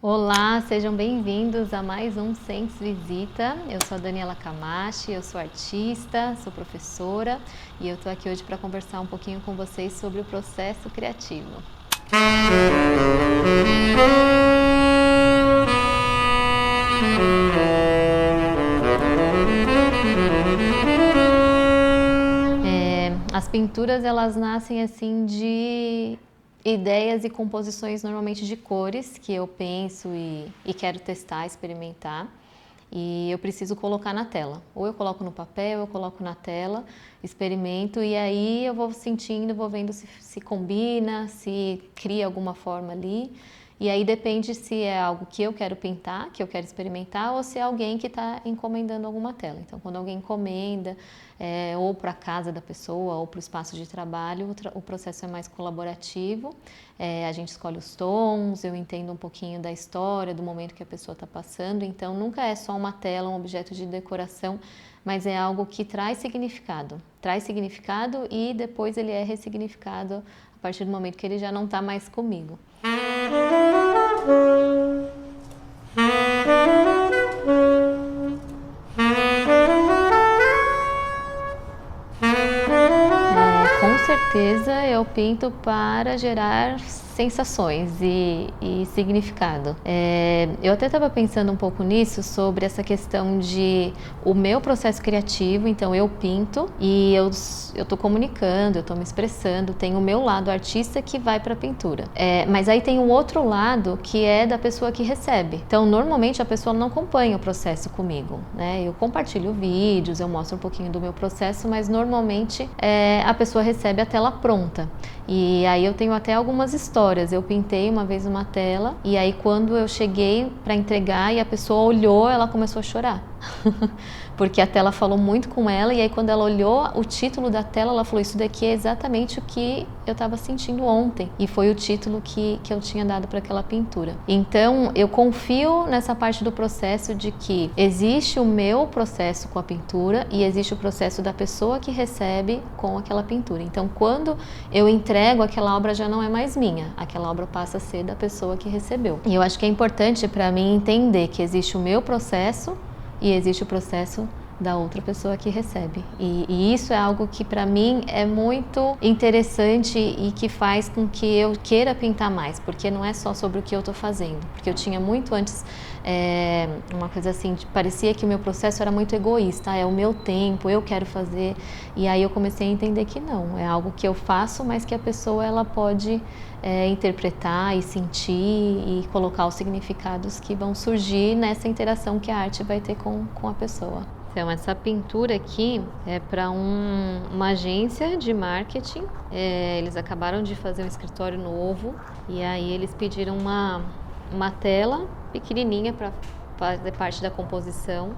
Olá, sejam bem-vindos a mais um Sens Visita. Eu sou a Daniela Camachi, eu sou artista, sou professora e eu estou aqui hoje para conversar um pouquinho com vocês sobre o processo criativo. As pinturas, elas nascem assim de ideias e composições normalmente de cores que eu penso e quero testar, experimentar, e eu preciso colocar na tela. Ou eu coloco no papel, ou eu coloco na tela, experimento e aí eu vou sentindo, vou vendo se combina, se cria alguma forma ali. E aí depende se é algo que eu quero pintar, que eu quero experimentar, ou se é alguém que está encomendando alguma tela. Então, quando alguém encomenda, ou para a casa da pessoa, ou para o espaço de trabalho, o processo é mais colaborativo. A gente escolhe os tons, eu entendo um pouquinho da história, do momento que a pessoa está passando. Então, nunca é só uma tela, um objeto de decoração, mas é algo que traz significado. Traz significado e depois ele é ressignificado a partir do momento que ele já não está mais comigo. Com certeza eu pinto para gerar sensações e significado. Eu até estava pensando um pouco nisso, sobre essa questão de o meu processo criativo. Então eu pinto e eu estou comunicando, eu estou me expressando, tem o meu lado artista que vai para a pintura. Mas aí tem o outro lado que é da pessoa que recebe. Então normalmente a pessoa não acompanha o processo comigo, né? Eu compartilho vídeos, eu mostro um pouquinho do meu processo, mas normalmente a pessoa recebe a tela pronta. E aí eu tenho até algumas histórias. Eu pintei uma vez uma tela e aí quando eu cheguei para entregar e a pessoa olhou, ela começou a chorar. Porque a tela falou muito com ela e aí quando ela olhou o título da tela, ela falou: isso daqui é exatamente o que eu estava sentindo ontem. E foi o título que eu tinha dado para aquela pintura. Então eu confio nessa parte do processo de que existe o meu processo com a pintura e existe o processo da pessoa que recebe com aquela pintura. Então quando eu entrego, aquela obra já não é mais minha, aquela obra passa a ser da pessoa que recebeu. E eu acho que é importante para mim entender que existe o meu processo e existe o processo da outra pessoa que recebe. E isso é algo que para mim é muito interessante e que faz com que eu queira pintar mais, porque não é só sobre o que eu estou fazendo. Porque eu tinha muito antes uma coisa assim, parecia que o meu processo era muito egoísta, é o meu tempo, eu quero fazer. E aí eu comecei a entender que não, é algo que eu faço, mas que a pessoa ela pode interpretar e sentir e colocar os significados que vão surgir nessa interação que a arte vai ter com a pessoa. Então, essa pintura aqui é para uma agência de marketing. Eles acabaram de fazer um escritório novo e aí eles pediram uma tela pequenininha para fazer parte da composição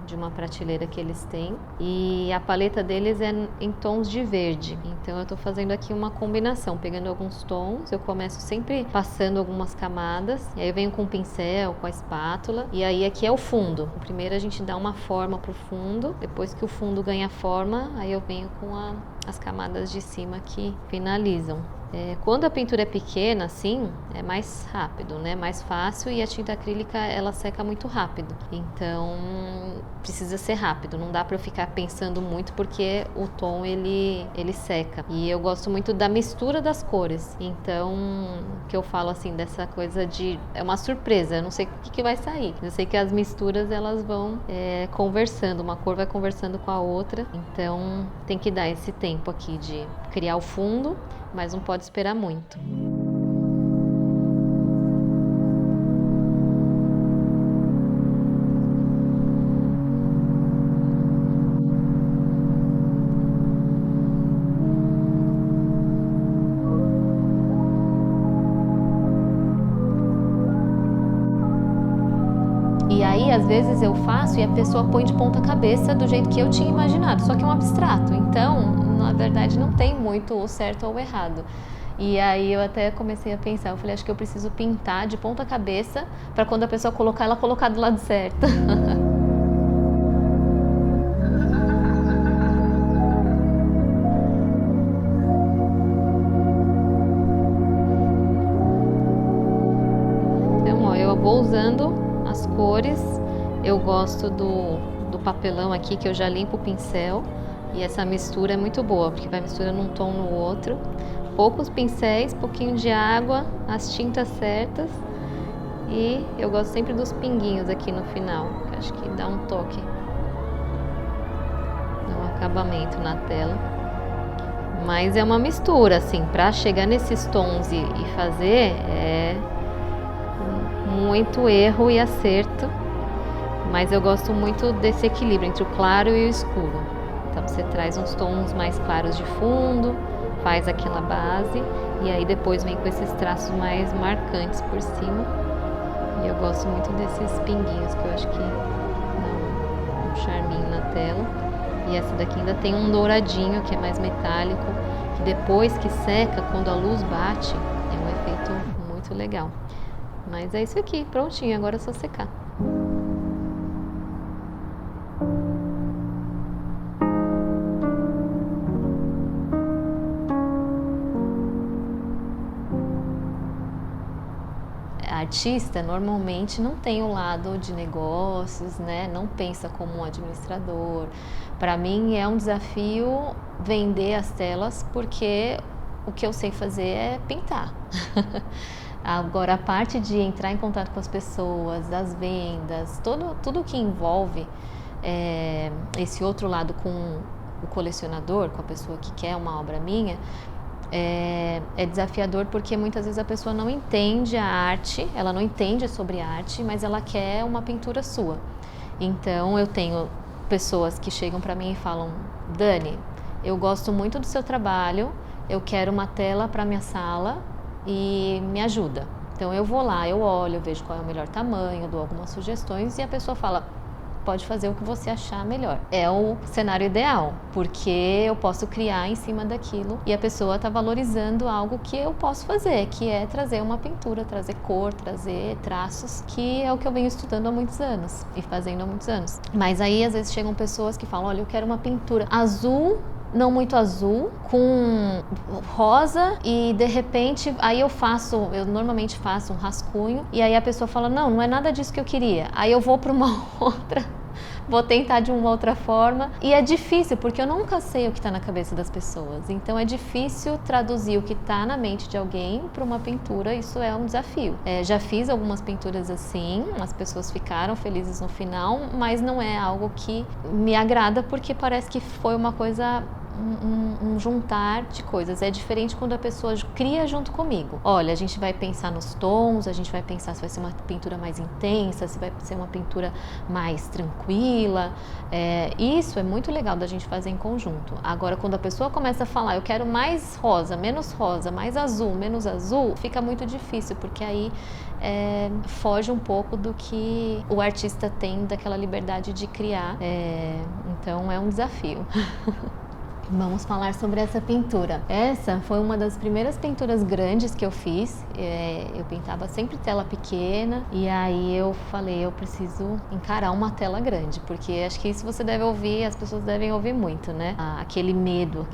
de uma prateleira que eles têm. E a paleta deles é em tons de verde. Então eu estou fazendo aqui uma combinação, pegando alguns tons. Eu começo sempre passando algumas camadas. E aí eu venho com o pincel, com a espátula. E aí aqui é o fundo. Primeiro a gente dá uma forma para o fundo. Depois que o fundo ganha forma, aí eu venho com as camadas de cima que finalizam. Quando a pintura é pequena, assim, é mais rápido, né? Mais fácil, e a tinta acrílica, ela seca muito rápido. Então, precisa ser rápido. Não dá para eu ficar pensando muito, porque o tom, ele seca. E eu gosto muito da mistura das cores. Então, que eu falo, assim, dessa coisa de... É uma surpresa, eu não sei o que vai sair. Eu sei que as misturas, elas vão conversando. Uma cor vai conversando com a outra. Então, tem que dar esse tempo aqui de criar o fundo, mas não pode esperar muito. E aí, às vezes eu faço e a pessoa põe de ponta cabeça do jeito que eu tinha imaginado, só que é um abstrato. Então, na verdade, não tem muito o certo ou o errado. E aí eu até comecei a pensar, eu falei, acho que eu preciso pintar de ponta cabeça para quando a pessoa colocar, ela colocar do lado certo. eu vou usando as cores. Eu gosto do papelão aqui, que eu já limpo o pincel. E essa mistura é muito boa, porque vai misturando um tom no outro. Poucos pincéis, pouquinho de água, as tintas certas. E eu gosto sempre dos pinguinhos aqui no final, que acho que dá um toque, dá um acabamento na tela. Mas é uma mistura, assim, pra chegar nesses tons e fazer, é muito erro e acerto. Mas eu gosto muito desse equilíbrio entre o claro e o escuro. Então você traz uns tons mais claros de fundo, faz aquela base e aí depois vem com esses traços mais marcantes por cima. E eu gosto muito desses pinguinhos, que eu acho que dá um charminho na tela. E essa daqui ainda tem um douradinho, que é mais metálico, que depois que seca, quando a luz bate, é um efeito muito legal. Mas é isso aqui, prontinho, agora é só secar. Artista normalmente não tem o lado de negócios, né? Não pensa como um administrador. Para mim é um desafio vender as telas, porque o que eu sei fazer é pintar. Agora, a parte de entrar em contato com as pessoas, das vendas, tudo que envolve esse outro lado com o colecionador, com a pessoa que quer uma obra minha, é desafiador, porque muitas vezes a pessoa não entende a arte, ela não entende sobre arte, mas ela quer uma pintura sua. Então eu tenho pessoas que chegam para mim e falam: Dani, eu gosto muito do seu trabalho, eu quero uma tela para minha sala e me ajuda. Então eu vou lá, eu olho, eu vejo qual é o melhor tamanho, dou algumas sugestões e a pessoa fala: pode fazer o que você achar melhor. É o cenário ideal, porque eu posso criar em cima daquilo e a pessoa está valorizando algo que eu posso fazer, que é trazer uma pintura, trazer cor, trazer traços, que é o que eu venho estudando há muitos anos e fazendo há muitos anos. Mas aí às vezes chegam pessoas que falam: olha, eu quero uma pintura azul, não muito azul, com rosa, e de repente aí eu normalmente faço um rascunho e aí a pessoa fala: não é nada disso que eu queria. Aí eu vou para uma outra, vou tentar de uma outra forma, e é difícil porque eu nunca sei o que está na cabeça das pessoas, então é difícil traduzir o que está na mente de alguém para uma pintura. Isso é um desafio. Já fiz algumas pinturas assim, as pessoas ficaram felizes no final, mas não é algo que me agrada, porque parece que foi uma coisa, um juntar de coisas. É diferente quando a pessoa cria junto comigo. Olha, a gente vai pensar nos tons, a gente vai pensar se vai ser uma pintura mais intensa, se vai ser uma pintura mais tranquila. Isso é muito legal da gente fazer em conjunto. Agora, quando a pessoa começa a falar: eu quero mais rosa, mais azul, menos azul, fica muito difícil, porque aí foge um pouco do que o artista tem, daquela liberdade de criar. Então é um desafio. Vamos falar sobre essa pintura. Essa foi uma das primeiras pinturas grandes que eu fiz. Eu pintava sempre tela pequena e aí eu falei: eu preciso encarar uma tela grande, porque acho que isso você deve ouvir, as pessoas devem ouvir muito, né? Aquele medo,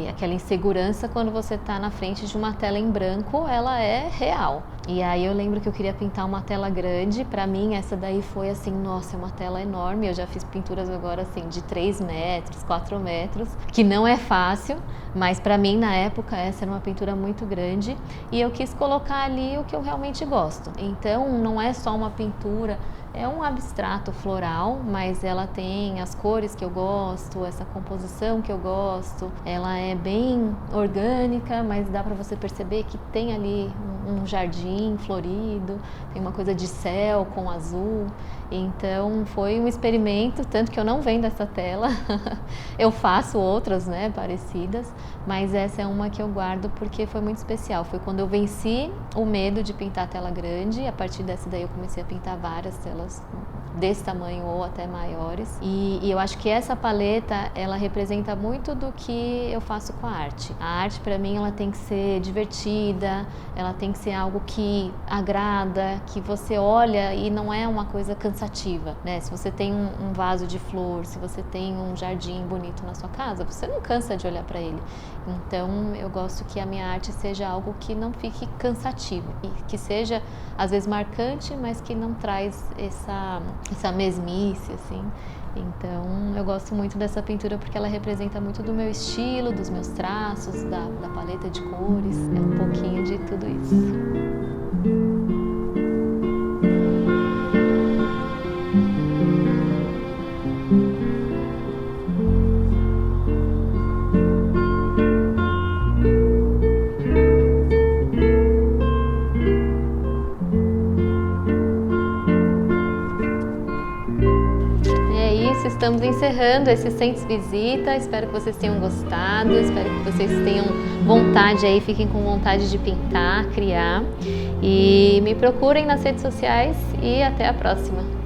aquela insegurança quando você está na frente de uma tela em branco, ela é real. E aí eu lembro que eu queria pintar uma tela grande. Pra mim essa daí foi assim: nossa, é uma tela enorme. Eu já fiz pinturas agora assim de 3 metros, 4 metros, que não é fácil, mas pra mim na época essa era uma pintura muito grande e eu quis colocar ali o que eu realmente gosto. Então não é só uma pintura, é um abstrato floral, mas ela tem as cores que eu gosto, essa composição que eu gosto. Ela é bem orgânica, mas dá pra você perceber que tem ali um jardim florido, tem uma coisa de céu com azul. Então foi um experimento, tanto que eu não vendo essa tela. Eu faço outras, né, parecidas, mas essa é uma que eu guardo porque foi muito especial. Foi quando eu venci o medo de pintar tela grande, e a partir dessa daí eu comecei a pintar várias telas elas desse tamanho ou até maiores. E eu acho que essa paleta, ela representa muito do que eu faço com a arte. A arte, para mim, ela tem que ser divertida, ela tem que ser algo que agrada, que você olha e não é uma coisa cansativa, né? Se você tem um vaso de flor, se você tem um jardim bonito na sua casa, você não cansa de olhar para ele. Então, eu gosto que a minha arte seja algo que não fique cansativo e que seja, às vezes, marcante, mas que não traz essa mesmice, assim. Então, eu gosto muito dessa pintura porque ela representa muito do meu estilo, dos meus traços, da paleta de cores. É um pouquinho de tudo isso. Estamos encerrando esse Sentes Visita. Espero que vocês tenham gostado, espero que vocês tenham vontade aí, fiquem com vontade de pintar, criar. E me procurem nas redes sociais e até a próxima.